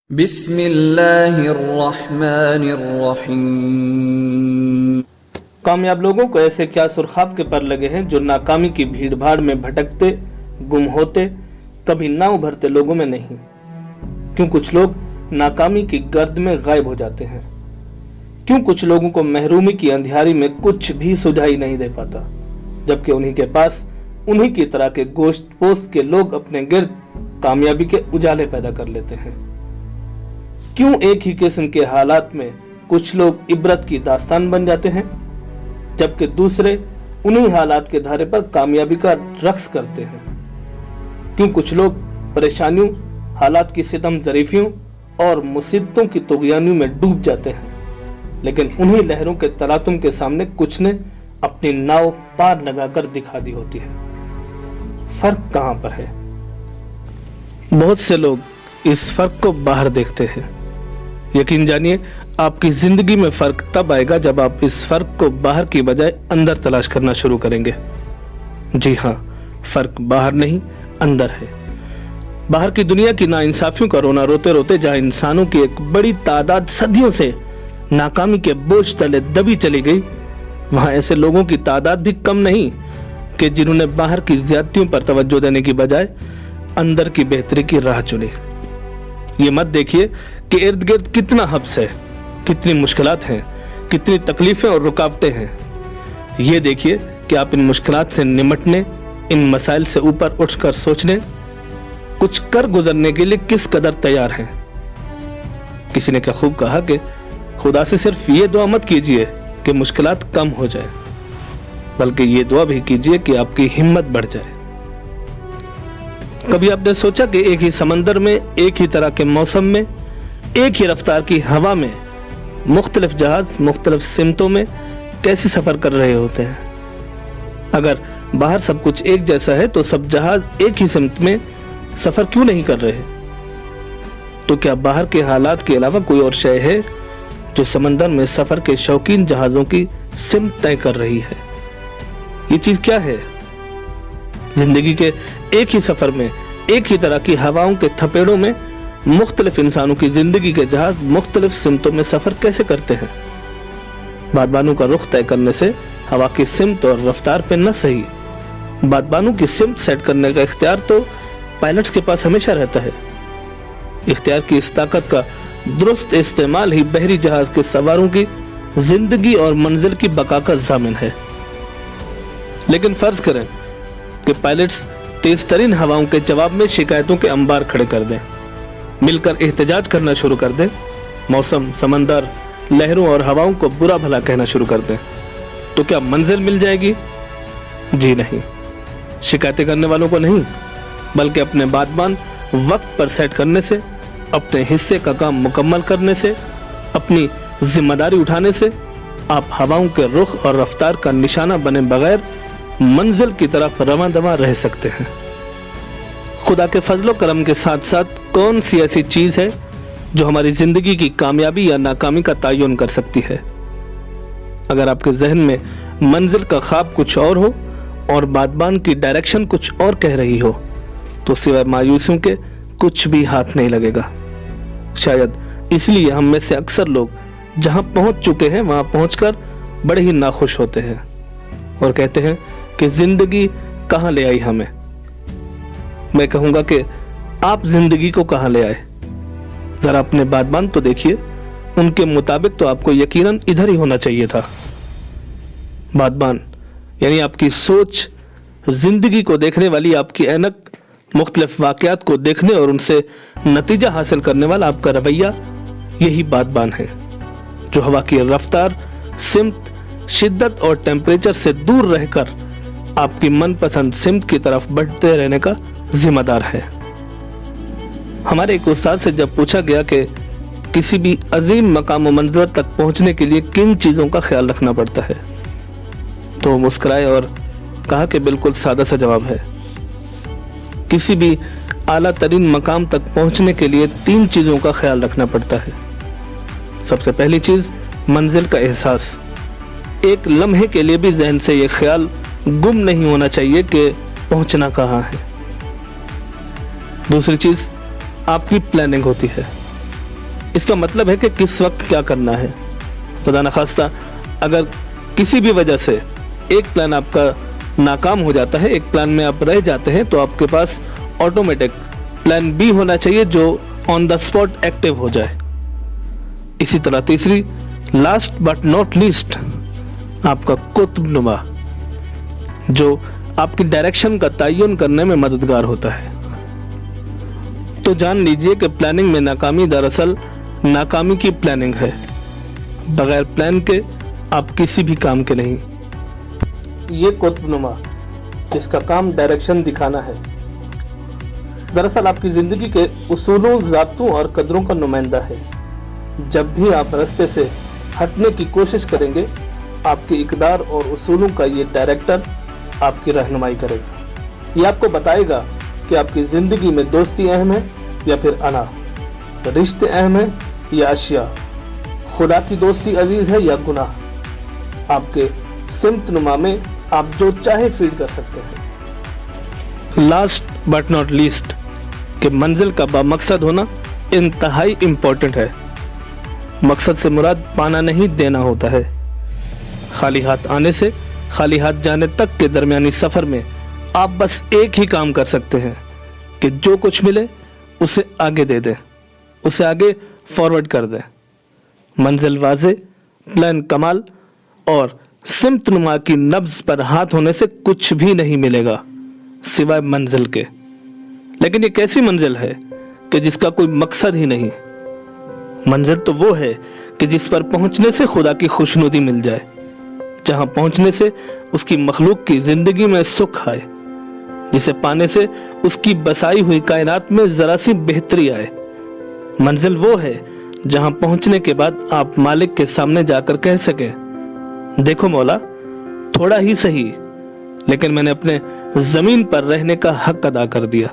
بسم اللہ الرحمن الرحیم۔ کامیاب لوگوں کو ایسے کیا سرخاب کے پر لگے ہیں جو ناکامی کی بھیڑ بھاڑ میں بھٹکتے، گم ہوتے، کبھی نہ ابھرتے لوگوں میں نہیں۔ کیوں کچھ لوگ ناکامی کی گرد میں غائب ہو جاتے ہیں؟ کیوں کچھ لوگوں کو محرومی کی اندھیاری میں کچھ بھی سجھائی نہیں دے پاتا، جبکہ انہی کے پاس انہی کی طرح کے گوشت پوست کے لوگ اپنے گرد کامیابی کے اجالے پیدا کر لیتے ہیں؟ کیوں ایک ہی قسم کے حالات میں کچھ لوگ عبرت کی داستان بن جاتے ہیں، جبکہ دوسرے انہی حالات کے دھارے پر کامیابی کا رقص کرتے ہیں؟ کیوں کچھ لوگ پریشانیوں، حالات کی ستم ظریفیوں اور مصیبتوں کی طغیانیوں میں ڈوب جاتے ہیں، لیکن انہی لہروں کے تلاطم کے سامنے کچھ نے اپنی ناؤ پار لگا کر دکھا دی ہوتی ہے؟ فرق کہاں پر ہے؟ بہت سے لوگ اس فرق کو باہر دیکھتے ہیں۔ یقین جانیے، آپ کی زندگی میں فرق تب آئے گا جب آپ اس فرق کو باہر کی بجائے اندر تلاش کرنا شروع کریں گے۔ جی ہاں، فرق باہر نہیں، اندر ہے۔ باہر کی دنیا کی ناانصافیوں کا رونا روتے روتے جہاں انسانوں کی ایک بڑی تعداد صدیوں سے ناکامی کے بوجھ تلے دبی چلی گئی، وہاں ایسے لوگوں کی تعداد بھی کم نہیں کہ جنہوں نے باہر کی زیادتیوں پر توجہ دینے کی بجائے اندر کی بہتری کی راہ چنی۔ یہ مت دیکھیے کہ ارد گرد کتنا حبس ہے، کتنی مشکلات ہیں، کتنی تکلیفیں اور رکاوٹیں ہیں۔ یہ دیکھیے کہ آپ ان مشکلات سے نمٹنے، ان مسائل سے اوپر اٹھ کر سوچنے، کچھ کر گزرنے کے لیے کس قدر تیار ہیں۔ کسی نے کیا خوب کہا کہ خدا سے صرف یہ دعا مت کیجئے کہ مشکلات کم ہو جائے، بلکہ یہ دعا بھی کیجئے کہ آپ کی ہمت بڑھ جائے۔ کبھی آپ نے سوچا کہ ایک ہی سمندر میں، ایک ہی طرح کے موسم میں، ایک ہی رفتار کی ہوا میں مختلف جہاز مختلف سمتوں میں کیسے سفر کر رہے ہوتے ہیں؟ اگر باہر سب کچھ ایک جیسا ہے تو سب جہاز ایک ہی سمت میں سفر کیوں نہیں کر رہے؟ تو کیا باہر کے حالات کے علاوہ کوئی اور شے ہے جو سمندر میں سفر کے شوقین جہازوں کی سمت طے کر رہی ہے؟ یہ چیز کیا ہے؟ زندگی کے ایک ہی سفر میں، ایک ہی طرح کی ہواؤں کے تھپیڑوں میں مختلف انسانوں کی زندگی کے جہاز مختلف سمتوں میں سفر کیسے کرتے ہیں؟ بادبانوں کا رخ طے کرنے سے ہوا کی سمت اور رفتار پہ نہ صحیح، بادبانوں کی سمت سیٹ کرنے کا اختیار تو پائلٹس کے پاس ہمیشہ رہتا ہے۔ اختیار کی اس طاقت کا درست استعمال ہی بحری جہاز کے سواروں کی زندگی اور منزل کی بقا کا ضامن ہے۔ لیکن فرض کریں کہ پائلٹس تیز ترین ہواؤں کے جواب میں شکایتوں کے انبار کھڑے کر دیں، مل کر احتجاج کرنا شروع کر دیں، موسم، سمندر، لہروں اور ہواؤں کو برا بھلا کہنا شروع کر دیں، تو کیا منزل مل جائے گی؟ جی نہیں، شکایتیں کرنے والوں کو نہیں، بلکہ اپنے بادبان وقت پر سیٹ کرنے سے، اپنے حصے کا کام مکمل کرنے سے، اپنی ذمہ داری اٹھانے سے آپ ہواؤں کے رخ اور رفتار کا نشانہ بنے بغیر منزل کی طرف رواں دواں رہ سکتے ہیں۔ خدا کے فضل و کرم کے ساتھ ساتھ کون سی ایسی چیز ہے جو ہماری زندگی کی کامیابی یا ناکامی کا تعین کر سکتی ہے؟ اگر آپ کے ذہن میں منزل کا خواب کچھ اور ہو اور بادبان کی ڈائریکشن کچھ اور کہہ رہی ہو تو سوائے مایوسیوں کے کچھ بھی ہاتھ نہیں لگے گا۔ شاید اس لیے ہم میں سے اکثر لوگ جہاں پہنچ چکے ہیں وہاں پہنچ کر بڑے ہی ناخوش ہوتے ہیں اور کہتے ہیں کہ زندگی کہاں لے آئی ہمیں۔ میں کہوں گا کہ آپ زندگی کو کہاں لے آئے؟ ذرا اپنے بادبان تو دیکھیے، ان کے مطابق تو آپ کو یقیناً ادھر ہی ہونا چاہیے تھا۔ بادبان یعنی آپ کی سوچ، زندگی کو دیکھنے والی آپ کی اینک، مختلف واقعات کو دیکھنے اور ان سے نتیجہ حاصل کرنے والا آپ کا رویہ، یہی بادبان ہے جو ہوا کی رفتار، سمت، شدت اور ٹیمپریچر سے دور رہ کر آپ کی من پسند سمت کی طرف بڑھتے رہنے کا ذمہ دار ہے۔ ہمارے ایک استاد سے جب پوچھا گیا کہ کسی بھی عظیم مقام و منزل تک پہنچنے کے لیے کن چیزوں کا خیال رکھنا پڑتا ہے تو وہ مسکرائے اور کہا کہ بالکل سادہ سا جواب ہے، کسی بھی اعلیٰ ترین مقام تک پہنچنے کے لیے 3 چیزوں کا خیال رکھنا پڑتا ہے۔ سب سے پہلی چیز منزل کا احساس، ایک لمحے کے لیے بھی ذہن سے یہ خیال گم نہیں ہونا چاہیے کہ پہنچنا کہاں ہے۔ دوسری چیز آپ کی پلاننگ ہوتی ہے، اس کا مطلب ہے کہ کس وقت کیا کرنا ہے. خدا نخواستہ اگر کسی بھی وجہ سے ایک پلان آپ کا ناکام ہو جاتا ہے, ایک پلان میں آپ رہ جاتے ہیں, تو آپ کے پاس آٹومیٹک پلان بی ہونا چاہیے جو آن دا اسپاٹ ایکٹیو ہو جائے. اسی طرح تیسری, لاسٹ بٹ ناٹ لیسٹ, آپ کا قطب نما جو آپ کی ڈائریکشن کا تعین کرنے میں مددگار ہوتا ہے. تو جان لیجئے کہ پلاننگ میں ناکامی دراصل ناکامی کی پلاننگ ہے. بغیر پلان کے آپ کسی بھی کام کے نہیں. یہ قطب نما جس کا کام ڈائریکشن دکھانا ہے, دراصل آپ کی زندگی کے اصولوں, ضابطوں اور قدروں کا نمائندہ ہے. جب بھی آپ راستے سے ہٹنے کی کوشش کریں گے, آپ کے اقدار اور اصولوں کا یہ ڈائریکٹر آپ کی رہنمائی کرے گا. یہ آپ کو بتائے گا کہ آپ کی زندگی میں دوستی اہم ہے یا پھر انا, رشتے اہم ہیں یا اشیاء, خدا کی دوستی عزیز ہے یا گناہ. آپ کے سمت نما میں آپ جو چاہے فیڈ کر سکتے ہیں. لاسٹ بٹ ناٹ لیسٹ کہ منزل کا با مقصد ہونا انتہائی امپورٹنٹ ہے. مقصد سے مراد پانا نہیں دینا ہوتا ہے. خالی ہاتھ آنے سے خالی ہاتھ جانے تک کے درمیانی سفر میں آپ بس ایک ہی کام کر سکتے ہیں کہ جو کچھ ملے اسے آگے دے دیں, اسے آگے فارورڈ کر دیں. منزل واضح, پلان کمال اور سمت نما کی نبض پر ہاتھ ہونے سے کچھ بھی نہیں ملے گا سوائے منزل کے. لیکن یہ کیسی منزل ہے کہ جس کا کوئی مقصد ہی نہیں. منزل تو وہ ہے کہ جس پر پہنچنے سے خدا کی خوشنودی مل جائے, جہاں پہنچنے سے اس کی مخلوق کی زندگی میں سکھ آئے, جسے پانے سے اس کی بسائی ہوئی کائنات میں ذرا سی بہتری آئے. منزل وہ ہے جہاں پہنچنے کے بعد آپ مالک کے سامنے جا کر کہہ سکیں, دیکھو مولا, تھوڑا ہی صحیح لیکن میں نے اپنے زمین پر رہنے کا حق ادا کر دیا.